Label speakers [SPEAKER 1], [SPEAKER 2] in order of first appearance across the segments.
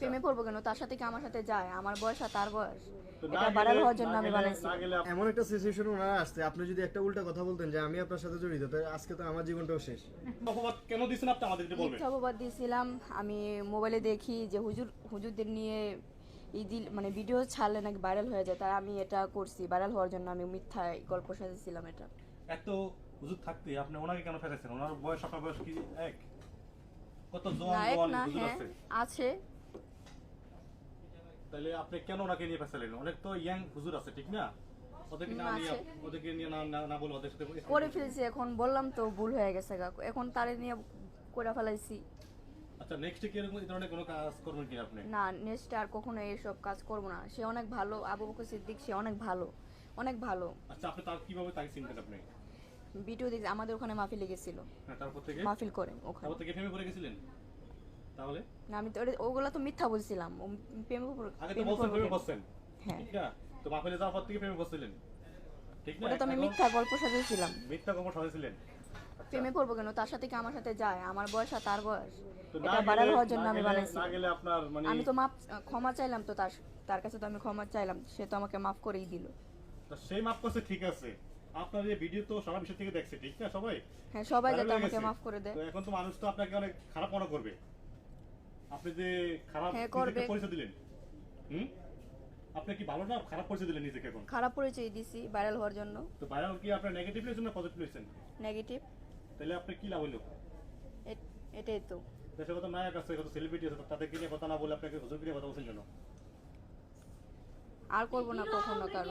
[SPEAKER 1] প্রেমে পড়বো কেন? তার সাথে কি আমার সাথে যায়? আমার বয়স আর তার বয়স,
[SPEAKER 2] তো
[SPEAKER 1] এটা ভাইরাল হওয়ার জন্য আমি বানাইছি।
[SPEAKER 3] এমন একটা সিচুয়েশন ওনারা আসছে, আপনি যদি একটা উল্টা কথা বলতেন যে আমি আপনার সাথে জড়িত, তাহলে আজকে তো আমার জীবনটাও শেষ।
[SPEAKER 2] অপবাদ কেন দিছেন আপনি আমাদেরকে বলবেন?
[SPEAKER 1] মিথ্যা অপবাদ দিয়েছিলাম। আমি মোবাইলে দেখি যে হুজুরদের নিয়ে মানে ভিডিও ছাড়লে নাকি ভাইরাল হয়ে যায়, তাই আমি এটা করছি। ভাইরাল হওয়ার জন্য আমি মিথ্যা গল্প সাজিয়েছিলাম এটা।
[SPEAKER 2] এত হুজুর থাকতে আপনি ওনাকে কেন ফেলেছেন? ওনার বয়স আপনার বয়স কি এক? কত
[SPEAKER 1] না
[SPEAKER 2] জোয়ান
[SPEAKER 1] এক
[SPEAKER 2] জোয়ান
[SPEAKER 1] না,
[SPEAKER 2] হুজুর
[SPEAKER 1] হ্যাঁ
[SPEAKER 2] আছে।
[SPEAKER 1] আছে।
[SPEAKER 2] তাহলে আপনি কেন ওনাকে নিয়ে ফেসালেন? অনেক তো ইয়াং হুজুর আছে, ঠিক না? ওদেরকে না নিয়ে,
[SPEAKER 1] আছে।
[SPEAKER 2] ওদেরকে নিয়ে না বলে ওদের সাথে
[SPEAKER 1] করে ফেলছি, এখন বললাম তো ভুল হয়ে গেছে গা, এখন তারে নিয়ে করে ফেলাইছি।
[SPEAKER 2] আচ্ছা, নেক্সট কি এরকম এই ধরনের কোনো কাজ করবেন কি আপনি?
[SPEAKER 1] না, নেক্সট আর কখনো এইসব কাজ করবো না। সে অনেক ভালো, আবু বকর সিদ্দিক, সে অনেক ভালো, অনেক ভালো।
[SPEAKER 2] আচ্ছা, আপনি তার কিভাবে তাকে চিনতেন আপনি?
[SPEAKER 1] ভিডিও দেখছি, আমাদের ওখানে মাহফিল লেগেছিল,
[SPEAKER 2] হ্যাঁ, তারপর থেকে
[SPEAKER 1] মাহফিল করে ওখানে।
[SPEAKER 2] তারপর থেকে প্রেমে পড়ে গেছিলেন? তাহলে
[SPEAKER 1] না, আমি তো ওগুলা তো মিথ্যা বলছিলাম। ও প্রেমে
[SPEAKER 2] আগে তো বলছেন প্রেমে পড়ছেন,
[SPEAKER 1] হ্যাঁ,
[SPEAKER 2] ঠিক না? তো মাহফিলে যাওয়ার পর থেকে প্রেমে পড়ছিলেন, ঠিক না?
[SPEAKER 1] ওটা তো আমি
[SPEAKER 2] এখন
[SPEAKER 1] মিথ্যা গল্প সাজিয়েছিলাম।
[SPEAKER 2] মিথ্যা খবর সাজাইছিলেন।
[SPEAKER 1] প্রেমে পড়বো কেন? তার সাথে কি আমার সাথে যায়? আমার বয়স আর তার বয়স,
[SPEAKER 2] তো
[SPEAKER 1] এটা ভাইরাল হওয়ার জন্য আমি
[SPEAKER 2] না
[SPEAKER 1] বানাইছি।
[SPEAKER 2] গেলে আপনার মানে
[SPEAKER 1] আমি তো ক্ষমা চাইলাম তো তার কাছে, তো আমি ক্ষমা চাইলাম, সে তো আমাকে মাফ করেই দিল।
[SPEAKER 2] তা সেই মাপ করছে, ঠিক আছে। আপনার এই ভিডিও তো সারা বিশ্ব থেকে দেখছে, ঠিক না? সবাই
[SPEAKER 1] হ্যাঁ, সবাই
[SPEAKER 2] viral
[SPEAKER 1] যাতে
[SPEAKER 2] হয়ে
[SPEAKER 1] আমাকে
[SPEAKER 2] গেছে।
[SPEAKER 1] মাফ করে দেয়।
[SPEAKER 2] তো এখন তো মানুষ তো আপনাকে অনেক খারাপ মনে করবে। আপনি যে খারাপ
[SPEAKER 1] হ্যাঁ,
[SPEAKER 2] নিজেকে
[SPEAKER 1] করবে।
[SPEAKER 2] পরিচয় দিলেন, আপনি কি ভালো না খারাপ পরিচয় দিলেন নিজেকে এখন?
[SPEAKER 1] খারাপ পরিচয় দিছি ভাইরাল হওয়ার জন্য।
[SPEAKER 2] তো ভাইরাল কি আপনার নেগেটিভ হয়েছেন না পজিটিভ হয়েছেন?
[SPEAKER 1] নেগেটিভ।
[SPEAKER 2] তাহলে আপনি কি লাভ হলো?
[SPEAKER 1] এটাই তো।
[SPEAKER 2] দেশে কত নায়ক আছে, কত সেলিব্রিটি আছে, তাদেরকে নিয়ে কথা না বলে আপনাকে হুজুরকে নিয়ে কথা বলছেন কেন?
[SPEAKER 1] আর করবো না কখনো কারো।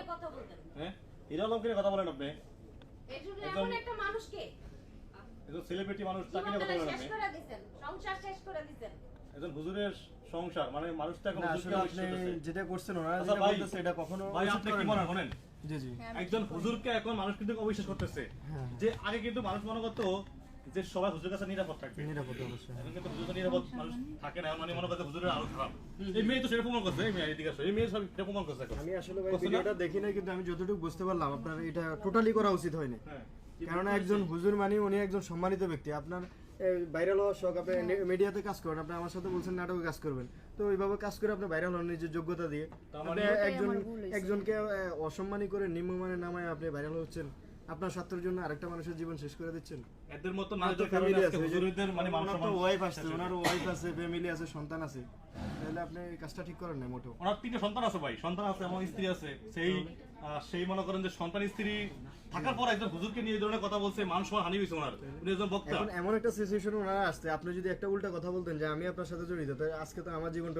[SPEAKER 2] হ্যাঁ, হিরো আলমকে নিয়ে কথা বলেন আপনি?
[SPEAKER 4] এমন একটা মানুষকে
[SPEAKER 2] একজন সেলিব্রিটি মানুষ, তাকে নিয়ে কথা
[SPEAKER 4] জীবনটা
[SPEAKER 2] বলেন
[SPEAKER 4] শেষ
[SPEAKER 2] আপনি?
[SPEAKER 4] করে দিয়েছেন, সংসার শেষ করে দিয়েছেন।
[SPEAKER 2] একজন হুজুরের সংসার মানে মানুষটা এখন
[SPEAKER 3] না,
[SPEAKER 2] হুজুরকে
[SPEAKER 3] আসলে
[SPEAKER 2] অবিশ্বাস
[SPEAKER 3] আপনি
[SPEAKER 2] করতেছে।
[SPEAKER 3] যেটা করছেন ওনারা
[SPEAKER 2] আচ্ছা
[SPEAKER 3] যেটা
[SPEAKER 2] ভাই,
[SPEAKER 3] বলতেছে এটা কখনো
[SPEAKER 2] ভাই
[SPEAKER 3] উচিত
[SPEAKER 2] আপনি কি
[SPEAKER 3] করেন
[SPEAKER 2] মনে
[SPEAKER 3] না।
[SPEAKER 2] শোনেন,
[SPEAKER 3] জি জি।
[SPEAKER 1] হ্যাঁ, আমি
[SPEAKER 2] একজন
[SPEAKER 1] ঠিক করি।
[SPEAKER 2] হুজুরকে এখন মানুষ কিন্তু অবিশ্বাস করতেছে।
[SPEAKER 3] হ্যাঁ।
[SPEAKER 2] যে আগে কিন্তু মানুষ মনে করতো যে সবাই হুজুরের কাছে নিরাপদ থাকবে,
[SPEAKER 3] নিরাপদ অবশ্যই।
[SPEAKER 2] এখন কিন্তু হুজুরের কাছে নিরাপদ মানুষ থাকে না। মানে মনে করছে হুজুরের আরো খারাপ। এই মেয়ে তো সেটা প্রমাণ করছে, এই মেয়ে এদিকে আসো, এই মেয়ে সব এটা প্রমাণ করছে এখন।
[SPEAKER 3] আমি আসলে ভাই
[SPEAKER 2] করছে না?
[SPEAKER 3] ভিডিওটা দেখি নাই, কিন্তু আমি যতটুকু বুঝতে পারলাম আপনার এটা টোটালি করা উচিত হয়নি।
[SPEAKER 2] হ্যাঁ,
[SPEAKER 3] কারণ একজন হুজুর মানে উনি একজন সম্মানিত ব্যক্তি। আপনার ভাইরাল হওয়ার শখ, আপনি মিডিয়াতে কাজ করেন, আপনি আমার সাথে বলছেন নাটকে কাজ করবেন, তো ওইভাবে কাজ করে আপনি ভাইরাল হন নিজের যোগ্যতা দিয়ে।
[SPEAKER 2] তার
[SPEAKER 3] আপনি
[SPEAKER 2] মানে-
[SPEAKER 3] একজনকে অসম্মানী করে নিম্নমানে নামায় আপনি ভাইরাল হচ্ছেন, আপনার স্বার্থের জন্য আরেকটা মানুষের জীবন শেষ করে দিচ্ছেন।
[SPEAKER 2] এদের মতো
[SPEAKER 3] ওনার তো
[SPEAKER 2] নারীদের কারণে
[SPEAKER 3] ফ্যামিলি
[SPEAKER 2] আজকে
[SPEAKER 3] আছে,
[SPEAKER 2] হুজুরদের মানে মান
[SPEAKER 3] ওনার তো
[SPEAKER 2] সম্মান
[SPEAKER 3] ওয়াইফ আছে,
[SPEAKER 2] শেষ হয়ে
[SPEAKER 3] ওনার
[SPEAKER 2] গেছে।
[SPEAKER 3] ওয়াইফ আছে, ফ্যামিলি আছে, সন্তান আছে, তাহলে আপনি এই কাজটা ঠিক করেন না মোটেও।
[SPEAKER 2] ওনার 3টে সন্তান আছে ভাই, সন্তান আছে এবং স্ত্রী আছে। সেই মনে করেন যে সন্তান স্ত্রী থাকার পর একজন হুজুরকে নিয়ে এই ধরনের কথা বলছে, মান সম্মান হানি হয়েছে ওনার। উনি একজন বক্তা।
[SPEAKER 3] এখন এমন একটা সিচুয়েশন ওনারা আসছে, আপনি যদি একটা উল্টা কথা বলতেন যে আমি আপনার সাথে জড়িত, তাহলে আজকে তো আমার জীবনটাও